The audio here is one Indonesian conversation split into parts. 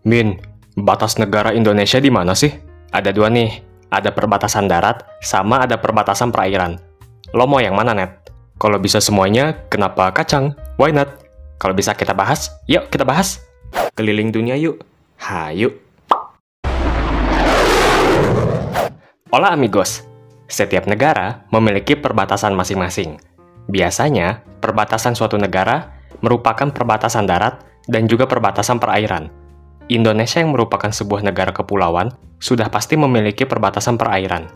Min, batas negara Indonesia di mana sih? Ada dua nih, ada perbatasan darat, sama ada perbatasan perairan. Lo mau yang mana, Net? Kalau bisa semuanya, kenapa kacang? Why not? Kalau bisa kita bahas, yuk kita bahas. Keliling dunia yuk. Hayu. Hola amigos. Setiap negara memiliki perbatasan masing-masing. Biasanya, perbatasan suatu negara merupakan perbatasan darat dan juga perbatasan perairan. Indonesia yang merupakan sebuah negara kepulauan sudah pasti memiliki perbatasan perairan.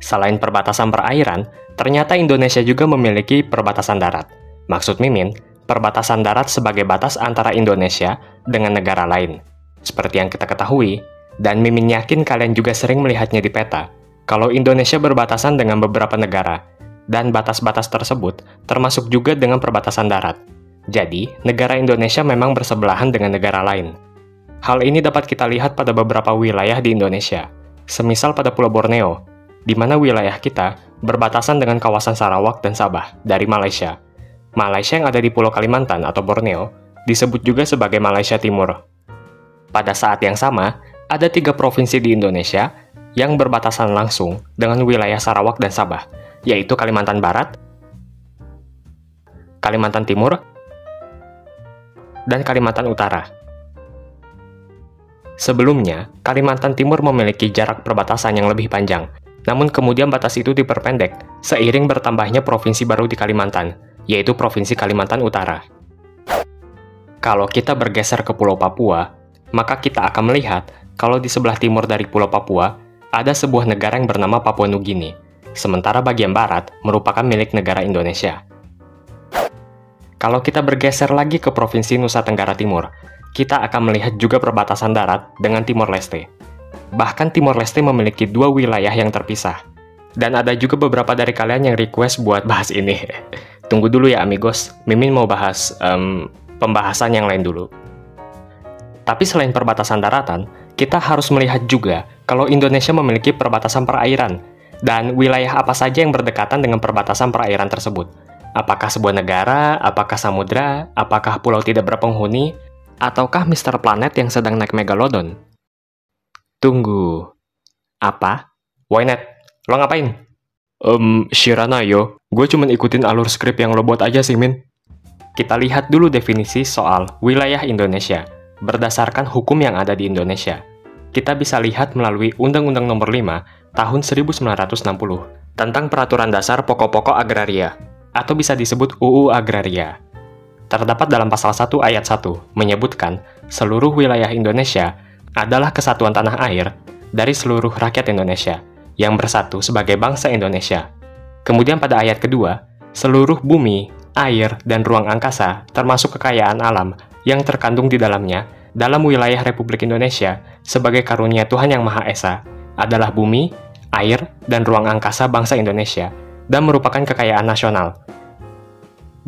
Selain perbatasan perairan, ternyata Indonesia juga memiliki perbatasan darat. Maksud Mimin, perbatasan darat sebagai batas antara Indonesia dengan negara lain. Seperti yang kita ketahui, dan Mimin yakin kalian juga sering melihatnya di peta, kalau Indonesia berbatasan dengan beberapa negara, dan batas-batas tersebut termasuk juga dengan perbatasan darat. Jadi, negara Indonesia memang bersebelahan dengan negara lain. Hal ini dapat kita lihat pada beberapa wilayah di Indonesia, semisal pada Pulau Borneo, di mana wilayah kita berbatasan dengan kawasan Sarawak dan Sabah dari Malaysia. Malaysia yang ada di Pulau Kalimantan atau Borneo disebut juga sebagai Malaysia Timur. Pada saat yang sama, ada 3 provinsi di Indonesia yang berbatasan langsung dengan wilayah Sarawak dan Sabah, yaitu Kalimantan Barat, Kalimantan Timur, dan Kalimantan Utara. Sebelumnya, Kalimantan Timur memiliki jarak perbatasan yang lebih panjang, namun kemudian batas itu diperpendek seiring bertambahnya provinsi baru di Kalimantan, yaitu Provinsi Kalimantan Utara. Kalau kita bergeser ke Pulau Papua, maka kita akan melihat kalau di sebelah timur dari Pulau Papua ada sebuah negara yang bernama Papua Nugini, sementara bagian barat merupakan milik negara Indonesia. Kalau kita bergeser lagi ke Provinsi Nusa Tenggara Timur, kita akan melihat juga perbatasan darat dengan Timor Leste. Bahkan Timor Leste memiliki 2 wilayah yang terpisah. Dan ada juga beberapa dari kalian yang request buat bahas ini. Tunggu dulu ya amigos, Mimin mau bahas pembahasan yang lain dulu. Tapi selain perbatasan daratan, kita harus melihat juga kalau Indonesia memiliki perbatasan perairan. Dan wilayah apa saja yang berdekatan dengan perbatasan perairan tersebut. Apakah sebuah negara, apakah samudra, apakah pulau tidak berpenghuni, ataukah Mr. Planet yang sedang naik Megalodon? Tunggu. Apa? Why not? Lo ngapain? Shirana yo. Gue cuma ikutin alur skrip yang lo buat aja sih, Min. Kita lihat dulu definisi soal wilayah Indonesia berdasarkan hukum yang ada di Indonesia. Kita bisa lihat melalui Undang-Undang Nomor 5 Tahun 1960 tentang Peraturan Dasar Pokok-Pokok Agraria, atau bisa disebut UU Agraria. Terdapat dalam pasal 1 ayat 1 menyebutkan seluruh wilayah Indonesia adalah kesatuan tanah air dari seluruh rakyat Indonesia yang bersatu sebagai bangsa Indonesia. Kemudian pada ayat kedua, seluruh bumi, air, dan ruang angkasa termasuk kekayaan alam yang terkandung di dalamnya dalam wilayah Republik Indonesia sebagai karunia Tuhan Yang Maha Esa adalah bumi, air, dan ruang angkasa bangsa Indonesia dan merupakan kekayaan nasional.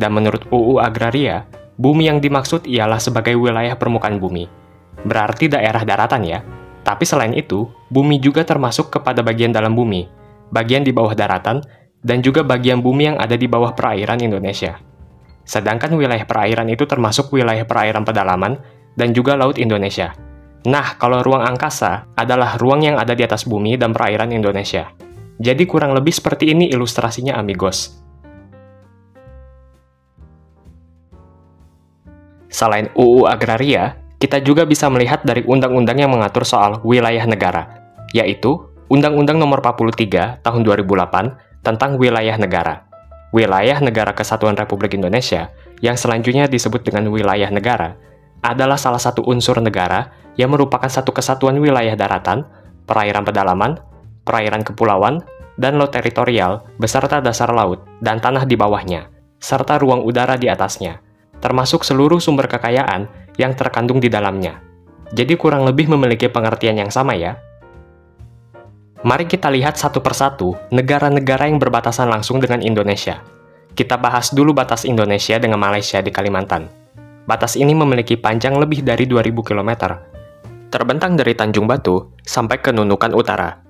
Dan menurut UU Agraria, bumi yang dimaksud ialah sebagai wilayah permukaan bumi. Berarti daerah daratan ya. Tapi selain itu, bumi juga termasuk kepada bagian dalam bumi, bagian di bawah daratan, dan juga bagian bumi yang ada di bawah perairan Indonesia. Sedangkan wilayah perairan itu termasuk wilayah perairan pedalaman dan juga laut Indonesia. Nah, kalau ruang angkasa adalah ruang yang ada di atas bumi dan perairan Indonesia. Jadi kurang lebih seperti ini ilustrasinya amigos. Selain UU Agraria, kita juga bisa melihat dari undang-undang yang mengatur soal wilayah negara, yaitu Undang-Undang Nomor 43 Tahun 2008 tentang Wilayah Negara. Wilayah Negara Kesatuan Republik Indonesia, yang selanjutnya disebut dengan wilayah negara, adalah salah satu unsur negara yang merupakan satu kesatuan wilayah daratan, perairan pedalaman, perairan kepulauan, dan laut teritorial beserta dasar laut dan tanah di bawahnya, serta ruang udara di atasnya, termasuk seluruh sumber kekayaan yang terkandung di dalamnya. Jadi kurang lebih memiliki pengertian yang sama ya. Mari kita lihat satu persatu negara-negara yang berbatasan langsung dengan Indonesia. Kita bahas dulu batas Indonesia dengan Malaysia di Kalimantan. Batas ini memiliki panjang lebih dari 2000 km, terbentang dari Tanjung Batu sampai ke Nunukan Utara.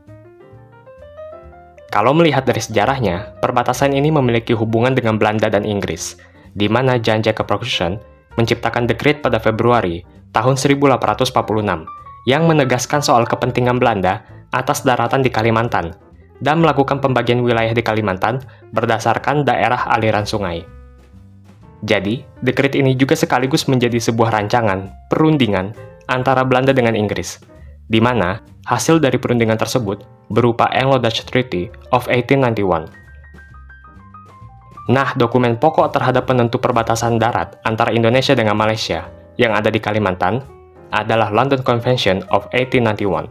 Kalau melihat dari sejarahnya, perbatasan ini memiliki hubungan dengan Belanda dan Inggris, di mana Jan Jacob Purcell menciptakan dekret pada Februari tahun 1846, yang menegaskan soal kepentingan Belanda atas daratan di Kalimantan dan melakukan pembagian wilayah di Kalimantan berdasarkan daerah aliran sungai. Jadi, dekret ini juga sekaligus menjadi sebuah rancangan perundingan antara Belanda dengan Inggris, di mana hasil dari perundingan tersebut berupa Anglo-Dutch Treaty of 1891. Nah, dokumen pokok terhadap penentu perbatasan darat antara Indonesia dengan Malaysia yang ada di Kalimantan adalah London Convention of 1891.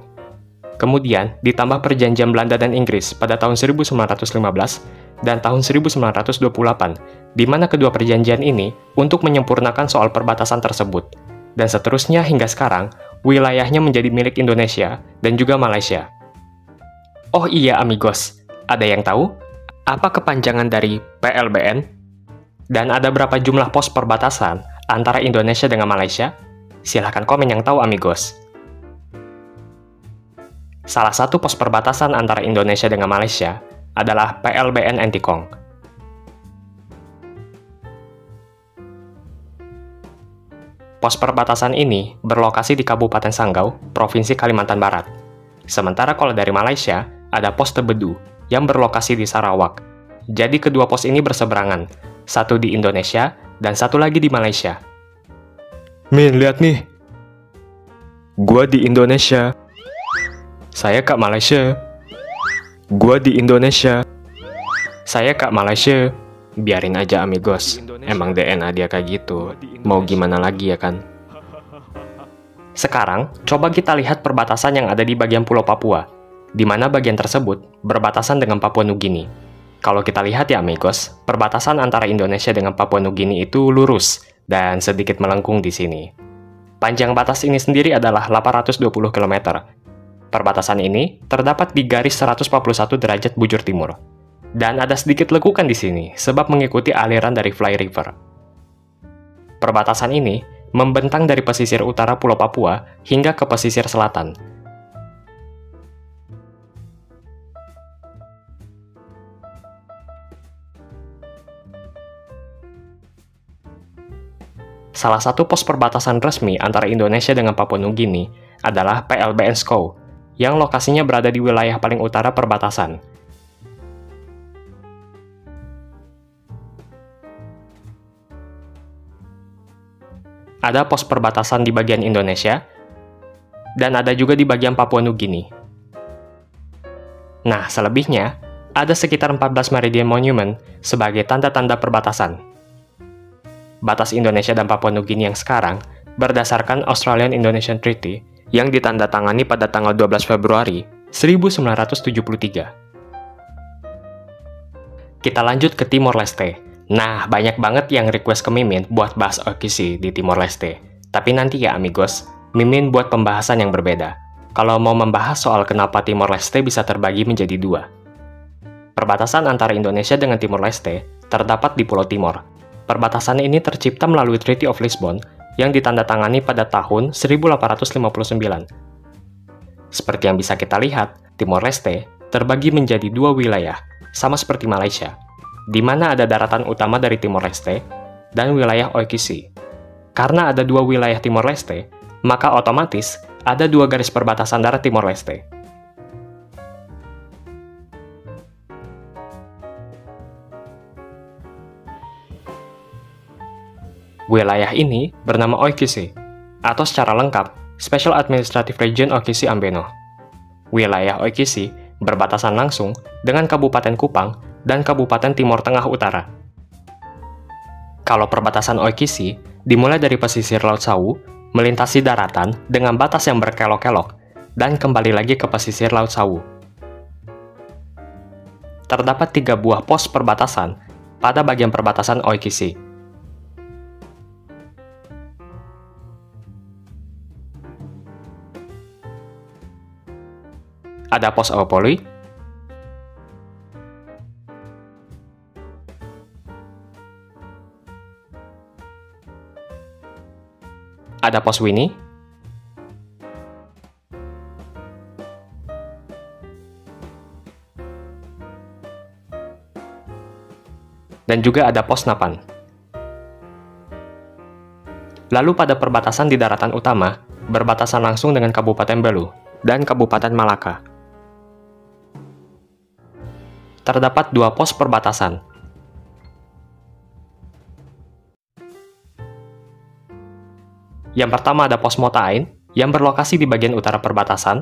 Kemudian, ditambah perjanjian Belanda dan Inggris pada tahun 1915 dan tahun 1928, di mana kedua perjanjian ini untuk menyempurnakan soal perbatasan tersebut. Dan seterusnya hingga sekarang, wilayahnya menjadi milik Indonesia dan juga Malaysia. Oh iya amigos, ada yang tahu? Apa kepanjangan dari PLBN? Dan ada berapa jumlah pos perbatasan antara Indonesia dengan Malaysia? Silahkan komen yang tahu amigos. Salah satu pos perbatasan antara Indonesia dengan Malaysia adalah PLBN Entikong. Pos perbatasan ini berlokasi di Kabupaten Sanggau, Provinsi Kalimantan Barat. Sementara kalau dari Malaysia, ada pos Tebedu yang berlokasi di Sarawak. Jadi kedua pos ini berseberangan, satu di Indonesia dan satu lagi di Malaysia. Min, lihat nih. Gua di Indonesia. Saya ke Malaysia. Gua di Indonesia. Saya ke Malaysia. Biarin aja amigos. Emang DNA dia kayak gitu. Mau gimana lagi ya kan? Sekarang, coba kita lihat perbatasan yang ada di bagian Pulau Papua, di mana bagian tersebut berbatasan dengan Papua Nugini. Kalau kita lihat ya amigos, perbatasan antara Indonesia dengan Papua Nugini itu lurus dan sedikit melengkung di sini. Panjang batas ini sendiri adalah 820 km. Perbatasan ini terdapat di garis 141 derajat bujur timur. Dan ada sedikit lekukan di sini sebab mengikuti aliran dari Fly River. Perbatasan ini membentang dari pesisir utara Pulau Papua hingga ke pesisir selatan. Salah satu pos perbatasan resmi antara Indonesia dengan Papua Nugini adalah PLBN Skau, yang lokasinya berada di wilayah paling utara perbatasan. Ada pos perbatasan di bagian Indonesia, dan ada juga di bagian Papua Nugini. Nah, selebihnya, ada sekitar 14 Meridian Monument sebagai tanda-tanda perbatasan. Batas Indonesia dan Papua Nugini yang sekarang berdasarkan Australian-Indonesian Treaty yang ditandatangani pada tanggal 12 Februari 1973. Kita lanjut ke Timor Leste. Nah, banyak banget yang request ke Mimin buat bahas OKC di Timor Leste. Tapi nanti ya amigos, Mimin buat pembahasan yang berbeda. Kalau mau membahas soal kenapa Timor Leste bisa terbagi menjadi dua. Perbatasan antara Indonesia dengan Timor Leste terdapat di Pulau Timor. Perbatasan ini tercipta melalui Treaty of Lisbon yang ditandatangani pada tahun 1859. Seperti yang bisa kita lihat, Timor Leste terbagi menjadi dua wilayah, sama seperti Malaysia, di mana ada daratan utama dari Timor Leste dan wilayah Oikishi. Karena ada dua wilayah Timor Leste, maka otomatis ada dua garis perbatasan darat Timor Leste. Wilayah ini bernama Oikishi, atau secara lengkap, Special Administrative Region Oikishi Ambeno. Wilayah Oikishi berbatasan langsung dengan Kabupaten Kupang dan Kabupaten Timor Tengah Utara. Kalau perbatasan Oikishi dimulai dari pesisir Laut Sawu, melintasi daratan dengan batas yang berkelok-kelok, dan kembali lagi ke pesisir Laut Sawu. Terdapat 3 buah pos perbatasan pada bagian perbatasan Oikishi. Ada pos Aopoli, ada pos Winnie, dan juga ada pos Napan. Lalu pada perbatasan di daratan utama, berbatasan langsung dengan Kabupaten Belu dan Kabupaten Malaka. Terdapat 2 pos perbatasan. Yang pertama ada pos Mota Ain, yang berlokasi di bagian utara perbatasan.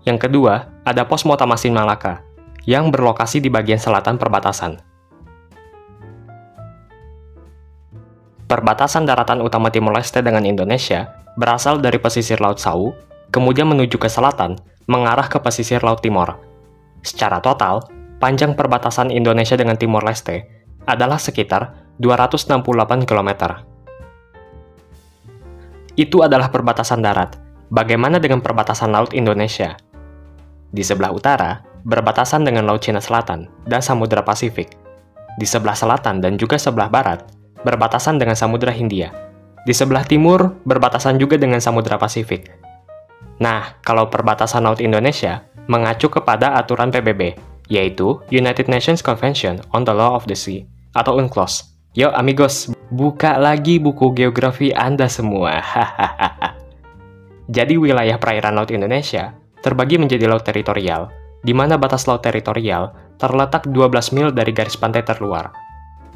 Yang kedua, ada pos Mota Masin Malaka, yang berlokasi di bagian selatan perbatasan. Perbatasan daratan utama Timor Leste dengan Indonesia berasal dari pesisir Laut Sau, kemudian menuju ke selatan, mengarah ke pesisir Laut Timor. Secara total, panjang perbatasan Indonesia dengan Timor Leste adalah sekitar 268 km. Itu adalah perbatasan darat. Bagaimana dengan perbatasan laut Indonesia? Di sebelah utara, berbatasan dengan Laut Cina Selatan dan Samudra Pasifik. Di sebelah selatan dan juga sebelah barat, berbatasan dengan Samudra Hindia. Di sebelah timur, berbatasan juga dengan Samudra Pasifik. Nah, kalau perbatasan laut Indonesia mengacu kepada aturan PBB, yaitu United Nations Convention on the Law of the Sea, atau UNCLOS. Yo amigos, buka lagi buku geografi Anda semua. Jadi wilayah perairan laut Indonesia terbagi menjadi laut teritorial, di mana batas laut teritorial terletak 12 mil dari garis pantai terluar.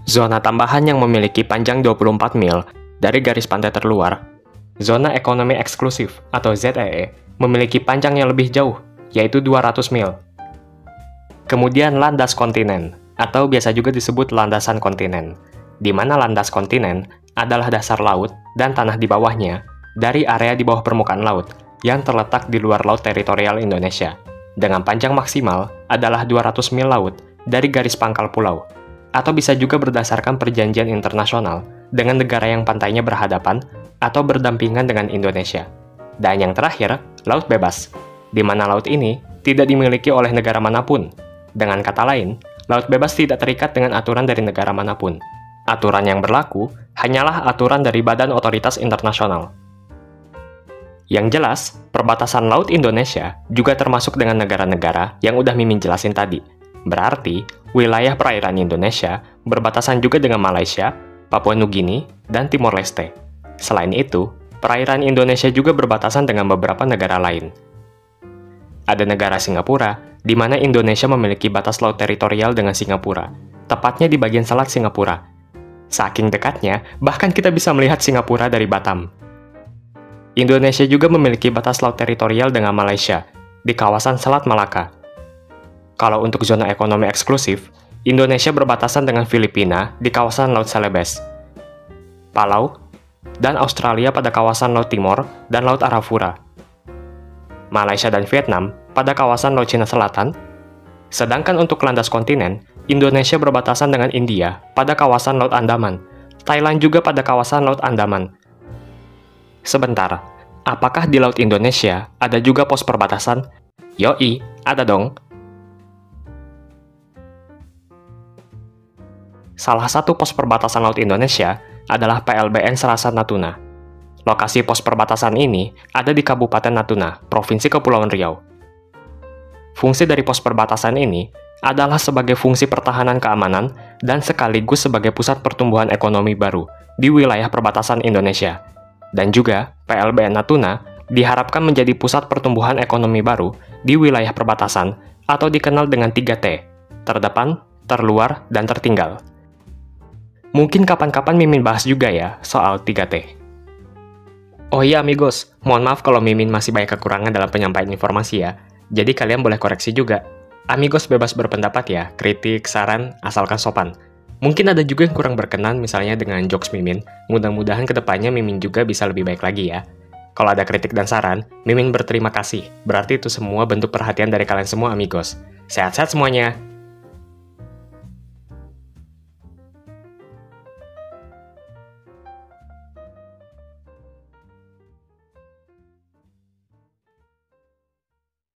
Zona tambahan yang memiliki panjang 24 mil dari garis pantai terluar, zona ekonomi eksklusif atau ZEE, memiliki panjang yang lebih jauh, yaitu 200 mil. Kemudian landas kontinen, atau biasa juga disebut landasan kontinen, di mana landas kontinen adalah dasar laut dan tanah di bawahnya dari area di bawah permukaan laut yang terletak di luar laut teritorial Indonesia, dengan panjang maksimal adalah 200 mil laut dari garis pangkal pulau, atau bisa juga berdasarkan perjanjian internasional dengan negara yang pantainya berhadapan atau berdampingan dengan Indonesia. Dan yang terakhir, laut bebas, di mana laut ini tidak dimiliki oleh negara manapun. Dengan kata lain, laut bebas tidak terikat dengan aturan dari negara manapun. Aturan yang berlaku hanyalah aturan dari Badan Otoritas Internasional. Yang jelas, perbatasan laut Indonesia juga termasuk dengan negara-negara yang udah Mimin jelasin tadi. Berarti, wilayah perairan Indonesia berbatasan juga dengan Malaysia, Papua Nugini, dan Timor Leste. Selain itu, perairan Indonesia juga berbatasan dengan beberapa negara lain. Ada negara Singapura, di mana Indonesia memiliki batas laut teritorial dengan Singapura, tepatnya di bagian selat Singapura. Saking dekatnya, bahkan kita bisa melihat Singapura dari Batam. Indonesia juga memiliki batas laut teritorial dengan Malaysia, di kawasan Selat Malaka. Kalau untuk zona ekonomi eksklusif, Indonesia berbatasan dengan Filipina di kawasan Laut Celebes, Palau, dan Australia pada kawasan Laut Timor dan Laut Arafura. Malaysia dan Vietnam pada kawasan Laut Cina Selatan. Sedangkan untuk landas kontinen, Indonesia berbatasan dengan India pada kawasan Laut Andaman, Thailand juga pada kawasan Laut Andaman. Sebentar, apakah di Laut Indonesia ada juga pos perbatasan? Yoi, ada dong. Salah satu pos perbatasan Laut Indonesia adalah PLBN Serasan Natuna. Lokasi pos perbatasan ini ada di Kabupaten Natuna, Provinsi Kepulauan Riau. Fungsi dari pos perbatasan ini adalah sebagai fungsi pertahanan keamanan dan sekaligus sebagai pusat pertumbuhan ekonomi baru di wilayah perbatasan Indonesia. Dan juga, PLBN Natuna diharapkan menjadi pusat pertumbuhan ekonomi baru di wilayah perbatasan atau dikenal dengan 3T, terdepan, terluar, dan tertinggal. Mungkin kapan-kapan Mimin bahas juga ya soal 3T. Oh iya amigos, mohon maaf kalau Mimin masih banyak kekurangan dalam penyampaian informasi ya, jadi kalian boleh koreksi juga. Amigos bebas berpendapat ya, kritik, saran, asalkan sopan. Mungkin ada juga yang kurang berkenan misalnya dengan jokes Mimin, mudah-mudahan kedepannya Mimin juga bisa lebih baik lagi ya. Kalau ada kritik dan saran, Mimin berterima kasih, berarti itu semua bentuk perhatian dari kalian semua amigos. Sehat-sehat semuanya!